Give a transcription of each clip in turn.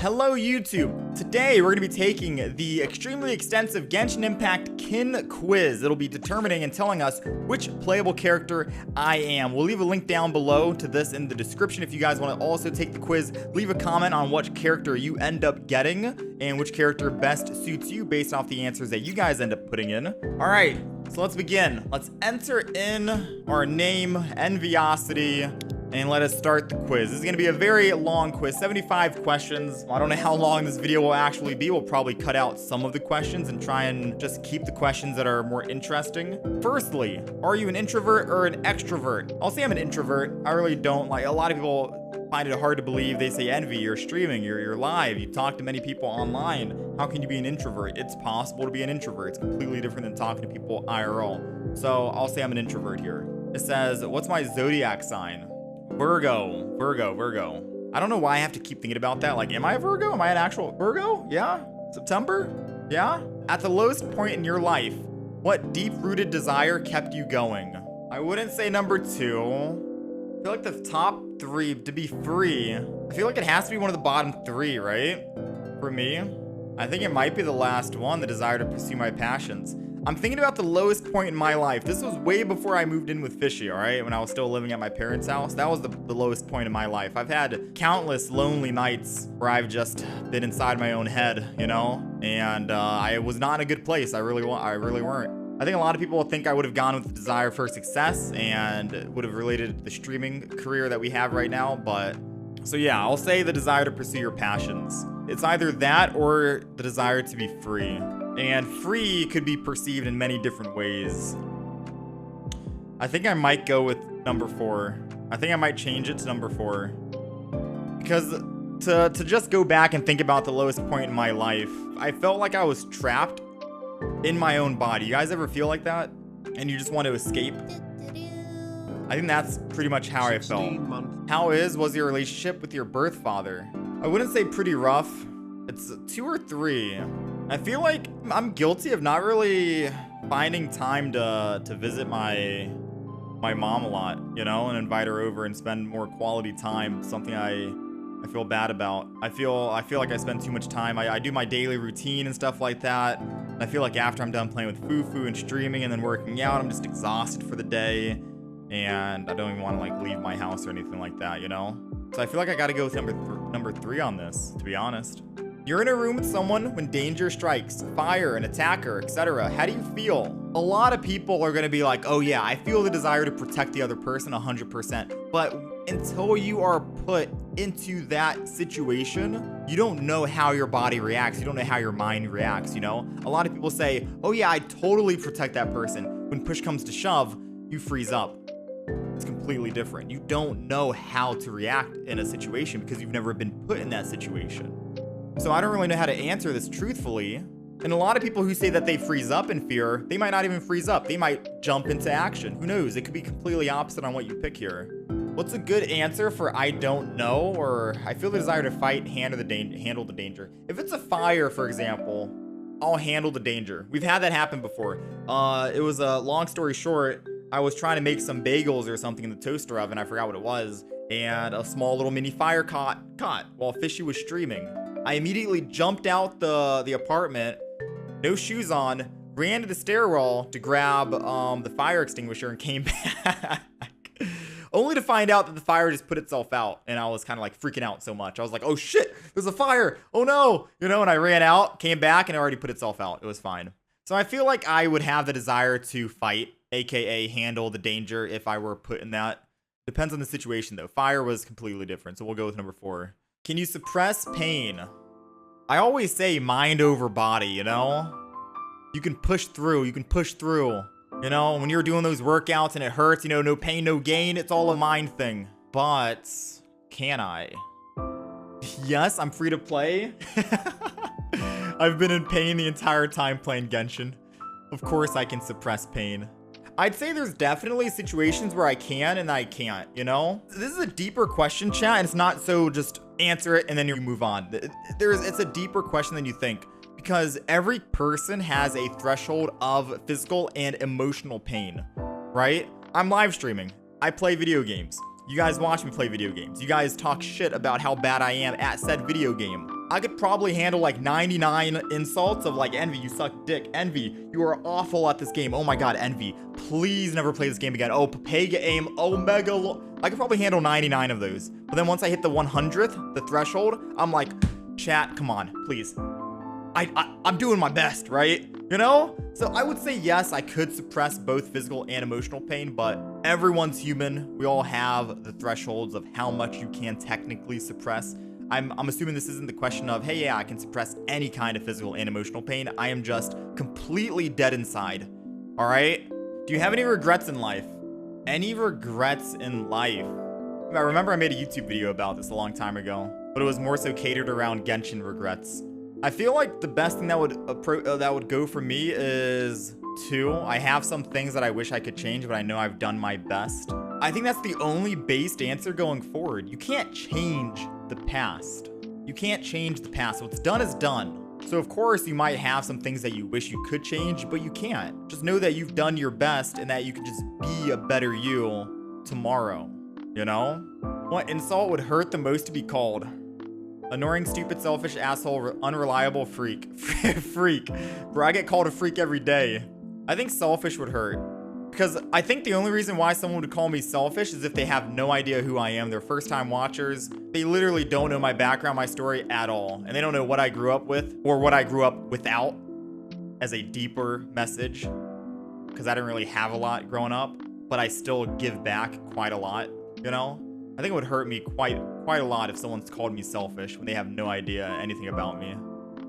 Hello YouTube! Today we're going to be taking the extremely extensive Genshin Impact Kin Quiz. It'll be determining and telling us which playable character I am. We'll leave a link down below to this in the description if you guys want to also take the quiz. Leave a comment on what character you end up getting and which character best suits you based off the answers that you guys end up putting in. Alright, so let's begin. Let's enter in our name, Enviosity, and let us start the quiz. This is going to be a very long quiz, 75 questions. I don't know how long this video will actually be. We'll probably cut out some of the questions and try and just keep the questions that are more interesting. Firstly, are you an introvert or an extrovert? I'll say I'm an introvert. I really don't like, a lot of people find it hard to believe. They say, Envy, you're streaming, you're live, you talk to many people online. How can you be an introvert? It's possible to be an introvert. It's completely different than talking to people IRL. So I'll say I'm an introvert here. It says, what's my zodiac sign? Virgo. I don't know why I have to keep thinking about that. Like, am I a Virgo? Am I an actual Virgo? Yeah? September? Yeah? At the lowest point in your life, what deep-rooted desire kept you going? I wouldn't say number 2. I feel like the top 3, to be free, I feel like it has to be one of the bottom 3, right? For me. I think it might be the last one, the desire to pursue my passions. I'm thinking about the lowest point in my life. This was way before I moved in with Fishy, all right? When I was still living at my parents' house. That was the lowest point in my life. I've had countless lonely nights where I've just been inside my own head, you know? And I was not in a good place. I really weren't. I think a lot of people think I would have gone with the desire for success and would have related to the streaming career that we have right now. But, so yeah, I'll say the desire to pursue your passions. It's either that or the desire to be free. And free could be perceived in many different ways. I think I might go with number 4. I think I might change it to number 4. Because to just go back and think about the lowest point in my life, I felt like I was trapped in my own body. You guys ever feel like that? And you just want to escape? I think that's pretty much how I felt. How was your relationship with your birth father? I wouldn't say pretty rough. It's 2 or 3. I feel like I'm guilty of not really finding time to visit my mom a lot, you know, and invite her over and spend more quality time. Something I feel bad about. I feel like I spend too much time. I do my daily routine and stuff like that. And I feel like after I'm done playing with Fufu and streaming and then working out, I'm just exhausted for the day. And I don't even want to like leave my house or anything like that, you know? So I feel like I got to go with number 3 on this, to be honest. You're in a room with someone when danger strikes, fire, an attacker, etc. How do you feel? A lot of people are going to be like, oh yeah, I feel the desire to protect the other person 100%. But until you are put into that situation, you don't know how your body reacts. You don't know how your mind reacts, you know? A lot of people say, oh yeah, I totally protect that person. When push comes to shove, you freeze up. It's completely different. You don't know how to react in a situation because you've never been put in that situation. So I don't really know how to answer this truthfully. And a lot of people who say that they freeze up in fear, they might not even freeze up. They might jump into action. Who knows? It could be completely opposite on what you pick here. What's a good answer for I don't know, or I feel the desire to fight, handle the danger? If it's a fire, for example, I'll handle the danger. We've had that happen before. It was a long story short. I was trying to make some bagels or something in the toaster oven. I forgot what it was. And a small little mini fire caught while Fishy was streaming. I immediately jumped out the apartment, no shoes on, ran to the stairwell to grab the fire extinguisher and came back. Only to find out that the fire just put itself out. And I was kind of like freaking out so much. I was like, oh shit, there's a fire. Oh no. You know, and I ran out, came back, and it already put itself out. It was fine. So I feel like I would have the desire to fight, aka handle the danger if I were put in that. Depends on the situation though. Fire was completely different. So we'll go with number 4. Can you suppress pain? I always say mind over body, you know? You can push through, you know? When you're doing those workouts and it hurts, you know, no pain, no gain, it's all a mind thing. But, can I? Yes, I'm free to play. I've been in pain the entire time playing Genshin. Of course I can suppress pain. I'd say there's definitely situations where I can and I can't, you know? This is a deeper question, chat, and it's not so just answer it and then you move on. It's a deeper question than you think because every person has a threshold of physical and emotional pain, right? I'm live streaming. I play video games. You guys watch me play video games. You guys talk shit about how bad I am at said video game. I could probably handle like 99 insults of like, Envy, you suck dick. Envy, you are awful at this game. Oh my god, Envy, please never play this game again. Oh, Papega aim, Omega. I could probably handle 99 of those. But then once I hit the 100th, the threshold, I'm like, chat, come on, please. I'm doing my best, right? You know? So I would say yes, I could suppress both physical and emotional pain, but everyone's human. We all have the thresholds of how much you can technically suppress. I'm assuming this isn't the question of, hey, yeah, I can suppress any kind of physical and emotional pain. I am just completely dead inside. All right? Do you have any regrets in life? Any regrets in life? I remember I made a YouTube video about this a long time ago, but it was more so catered around Genshin regrets. I feel like the best thing that would go for me is 2. I have some things that I wish I could change, but I know I've done my best. I think that's the only based answer going forward. You can't change the past. You can't change the past. What's done is done. So of course you might have some things that you wish you could change, but you can't. Just know that you've done your best and that you can just be a better you tomorrow, you know? What insult would hurt the most to be called? Annoying, stupid, selfish, asshole, unreliable, freak. Freak. Bro, I get called a freak every day. I think selfish would hurt. Because I think the only reason why someone would call me selfish is if they have no idea who I am. They're first-time watchers. They literally don't know my background, my story at all. And they don't know what I grew up with or what I grew up without as a deeper message. Because I didn't really have a lot growing up, but I still give back quite a lot, you know? I think it would hurt me quite a lot if someone's called me selfish when they have no idea anything about me.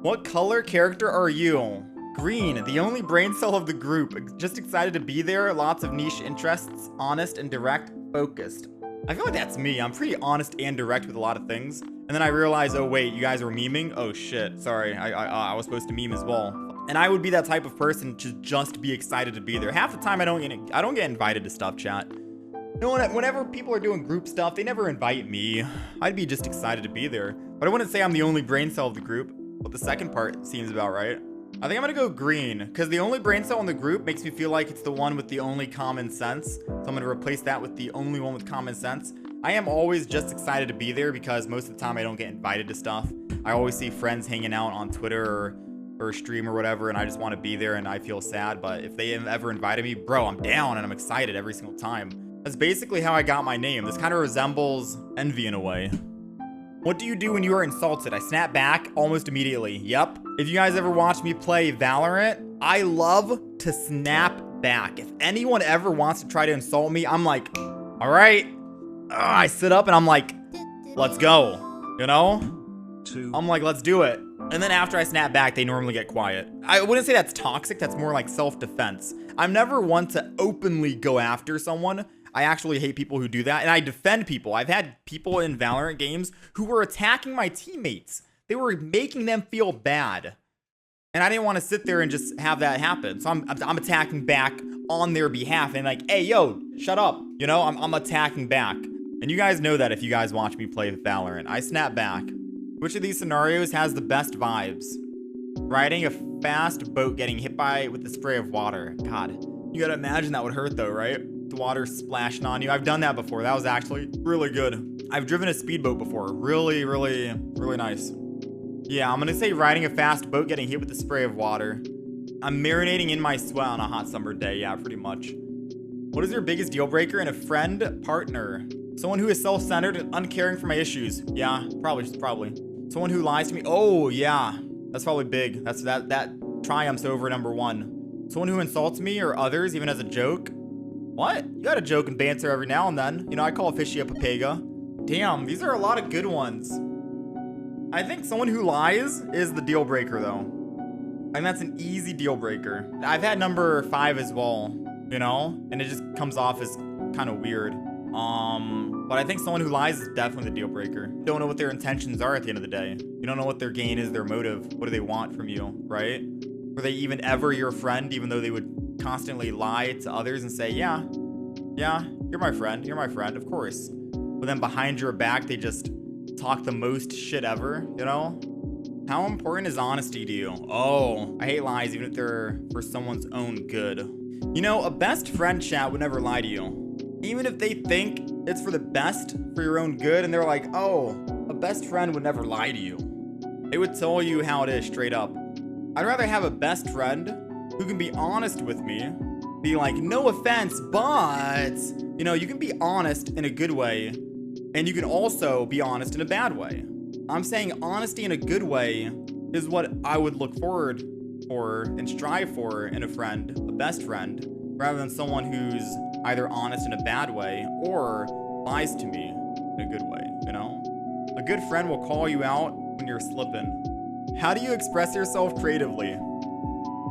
What color character are you? Green, the only brain cell of the group. Just excited to be there. Lots of niche interests. Honest and direct. Focused. I feel like that's me. I'm pretty honest and direct with a lot of things. And then I realized, oh wait, you guys were memeing? Oh shit, sorry. I was supposed to meme as well. And I would be that type of person to just be excited to be there. Half the time I don't get invited to stuff, chat. You know, whenever people are doing group stuff, they never invite me. I'd be just excited to be there. But I wouldn't say I'm the only brain cell of the group. But the second part seems about right. I think I'm gonna go green, because the only brain cell in the group makes me feel like it's the one with the only common sense. So I'm gonna replace that with the only one with common sense. I am always just excited to be there because most of the time I don't get invited to stuff. I always see friends hanging out on Twitter or stream or whatever, and I just want to be there and I feel sad. But if they ever invited me, bro, I'm down and I'm excited every single time. That's basically how I got my name. This kind of resembles Envy in a way. What do you do when you are insulted? I snap back almost immediately. Yep. If you guys ever watch me play Valorant, I love to snap back. If anyone ever wants to try to insult me, I'm like, all right. I sit up and I'm like, let's go. You know? I'm like, let's do it. And then after I snap back, they normally get quiet. I wouldn't say that's toxic. That's more like self-defense. I'm never one to openly go after someone. I actually hate people who do that, and I defend people. I've had people in Valorant games who were attacking my teammates. They were making them feel bad. And I didn't want to sit there and just have that happen. So I'm attacking back on their behalf and like, hey, yo, shut up. You know, I'm attacking back. And you guys know that if you guys watch me play Valorant. I snap back. Which of these scenarios has the best vibes? Riding a fast boat getting hit by with the spray of water. God, you gotta imagine that would hurt though, right? The water splashing on you. I've done that before. That was actually really good. I've driven a speedboat before. Really, really, really nice. Yeah, I'm gonna say riding a fast boat getting hit with the spray of water. I'm marinating in my sweat on a hot summer day. Yeah, pretty much. What is your biggest deal breaker in a friend partner? Someone who is self-centered and uncaring for my issues. Yeah, probably. Someone who lies to me. Oh, yeah. That's probably big. That triumphs over number one. Someone who insults me or others, even as a joke. What? You gotta joke and banter every now and then. You know, I call a fishy a papega. Damn, these are a lot of good ones. I think someone who lies is the deal breaker, though. I think that's an easy deal breaker. I've had number 5 as well, you know? And it just comes off as kind of weird. But I think someone who lies is definitely the deal breaker. You don't know what their intentions are at the end of the day. You don't know what their gain is, their motive. What do they want from you, right? Were they even ever your friend, even though they would constantly lie to others and say, yeah, you're my friend, of course. But then behind your back, they just talk the most shit ever, you know? How important is honesty to you? Oh, I hate lies, even if they're for someone's own good. You know, a best friend, chat, would never lie to you. Even if they think it's for the best, for your own good, and they're like, oh, a best friend would never lie to you. They would tell you how it is straight up. I'd rather have a best friend who can be honest with me, be like, no offense, but, you know, you can be honest in a good way, and you can also be honest in a bad way. I'm saying honesty in a good way is what I would look forward for and strive for in a friend, a best friend, rather than someone who's either honest in a bad way or lies to me in a good way, you know? A good friend will call you out when you're slipping. How do you express yourself creatively?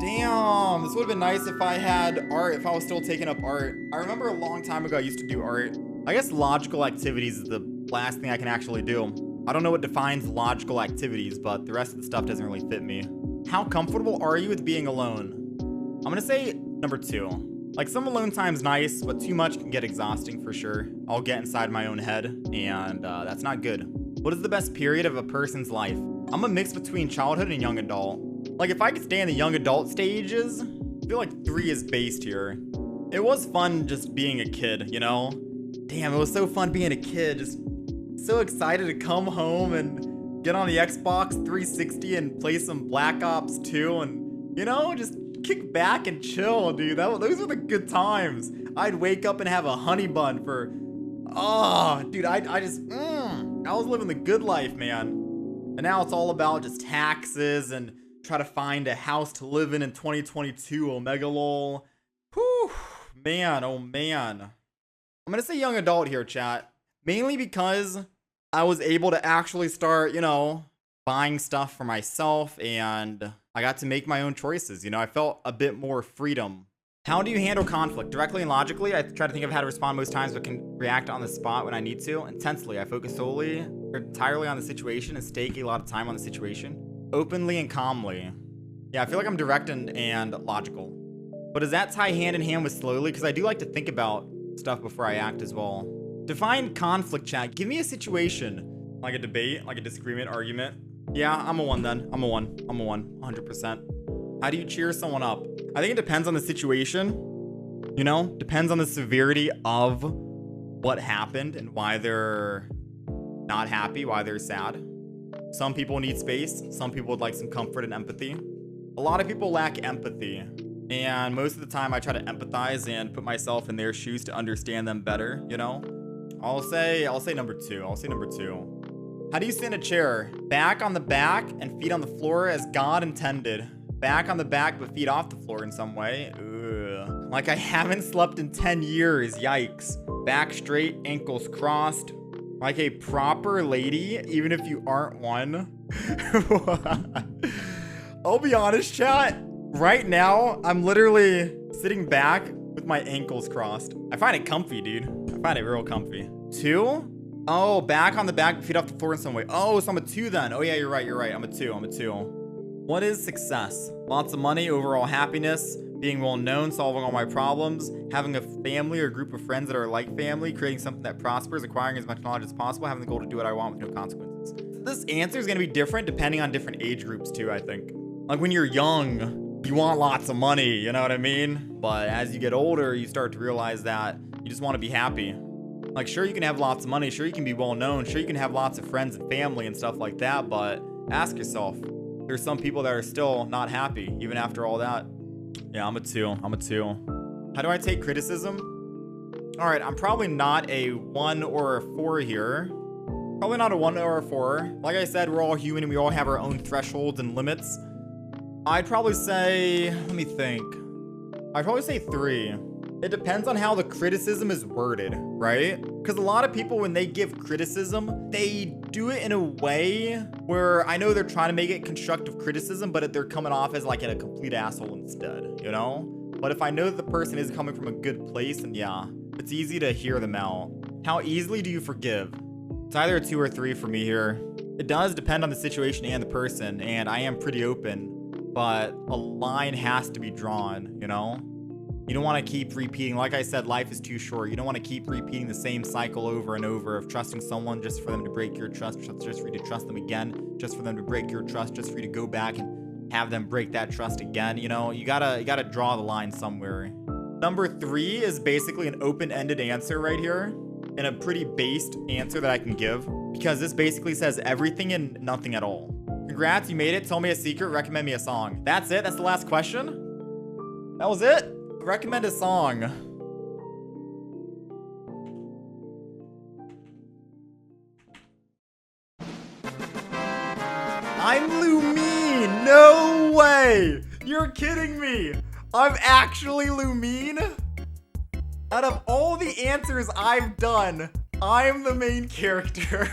Damn, this would have been nice if I had art, if I was still taking up art. I remember a long time ago I used to do art. I guess logical activities is the last thing I can actually do. I don't know what defines logical activities, but the rest of the stuff doesn't really fit me. How comfortable are you with being alone? I'm gonna say number 2. Like, some alone time's nice, but too much can get exhausting for sure. I'll get inside my own head, and that's not good. What is the best period of a person's life? I'm a mix between childhood and young adult. Like, if I could stay in the young adult stages, I feel like 3 is based here. It was fun just being a kid, you know? Damn, it was so fun being a kid. Just so excited to come home and get on the Xbox 360 and play some Black Ops 2 and, you know, just kick back and chill, dude. Those were the good times. I'd wake up and have a honey bun for, dude, I was living the good life, man. And now it's all about just taxes and try to find a house to live in 2022, Omega lol. Whew, man, oh man. I'm gonna say young adult here, chat. Mainly because I was able to actually start, you know, buying stuff for myself, and I got to make my own choices. You know, I felt a bit more freedom. How do you handle conflict? Directly and logically, I try to think of how to respond most times, but can react on the spot when I need to. Intensely, I focus solely or entirely on the situation and stake a lot of time on the situation. Openly and calmly. Yeah, I feel like I'm direct and logical. But does that tie hand in hand with slowly? Because I do like to think about stuff before I act as well. Define conflict, chat. Give me a situation. Like a debate, like a disagreement, argument. Yeah, I'm a 1 then. I'm a 1, 100%. How do you cheer someone up? I think it depends on the situation. You know, depends on the severity of what happened and why they're not happy, why they're sad. Some people need space. Some people would like some comfort and empathy. A lot of people lack empathy. And most of the time I try to empathize and put myself in their shoes to understand them better, you know? I'll say number 2. I'll say number 2. How do you sit in a chair? Back on the back and feet on the floor as God intended. Back on the back but feet off the floor in some way. Ugh. Like I haven't slept in 10 years. Yikes. Back straight, ankles crossed. Like a proper lady, even if you aren't one. I'll be honest, chat. Right now, I'm literally sitting back with my ankles crossed. I find it comfy, dude. I find it real comfy. 2? Oh, back on the back, feet off the floor in some way. Oh, so I'm a 2 then. Oh yeah, you're right. I'm a 2. What is success? Lots of money, overall happiness, being well known, solving all my problems, having a family or group of friends that are like family, creating something that prospers, acquiring as much knowledge as possible, having the goal to do what I want with no consequences. This answer is going to be different depending on different age groups too, I think. Like when you're young, you want lots of money, you know what I mean? But as you get older, you start to realize that you just want to be happy. Like, sure, you can have lots of money, sure, you can be well known, sure, you can have lots of friends and family and stuff like that, but ask yourself, there's some people that are still not happy, even after all that. Yeah, I'm a 2. How do I take criticism? All right, I'm probably not a 1 or a 4 here. Probably not a 1 or a 4. Like I said, we're all human and we all have our own thresholds and limits. I'd probably say, let me think. I'd probably say 3. It depends on how the criticism is worded, right? Because a lot of people, when they give criticism, they do it in a way where I know they're trying to make it constructive criticism, but they're coming off as like a complete asshole instead, you know? But if I know that the person is coming from a good place, then yeah, it's easy to hear them out. How easily do you forgive? It's either a 2 or 3 for me here. It does depend on the situation and the person, and I am pretty open, but a line has to be drawn, you know? You don't want to keep repeating. Like I said, life is too short. You don't want to keep repeating the same cycle over and over of trusting someone just for them to break your trust, just for you to trust them again, just for them to break your trust, just for you to go back and have them break that trust again. You know, you gotta draw the line somewhere. Number 3 is basically an open-ended answer right here, and a pretty based answer that I can give, because this basically says everything and nothing at all. Congrats, you made it. Tell me a secret. Recommend me a song. That's it? That's the last question? That was it? Recommend a song. I'm Lumine. No way. You're kidding me. I'm actually Lumine? Out of all the answers I've done, I'm the main character.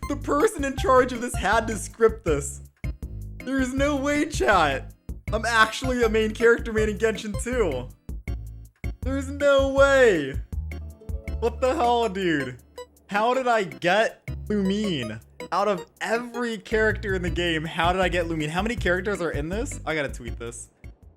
The person in charge of this had to script this. There's no way, chat. I'm actually a main character in Genshin 2. There's no way. What the hell, dude? How did I get Lumine? Out of every character in the game, how did I get Lumine? How many characters are in this? I gotta tweet this.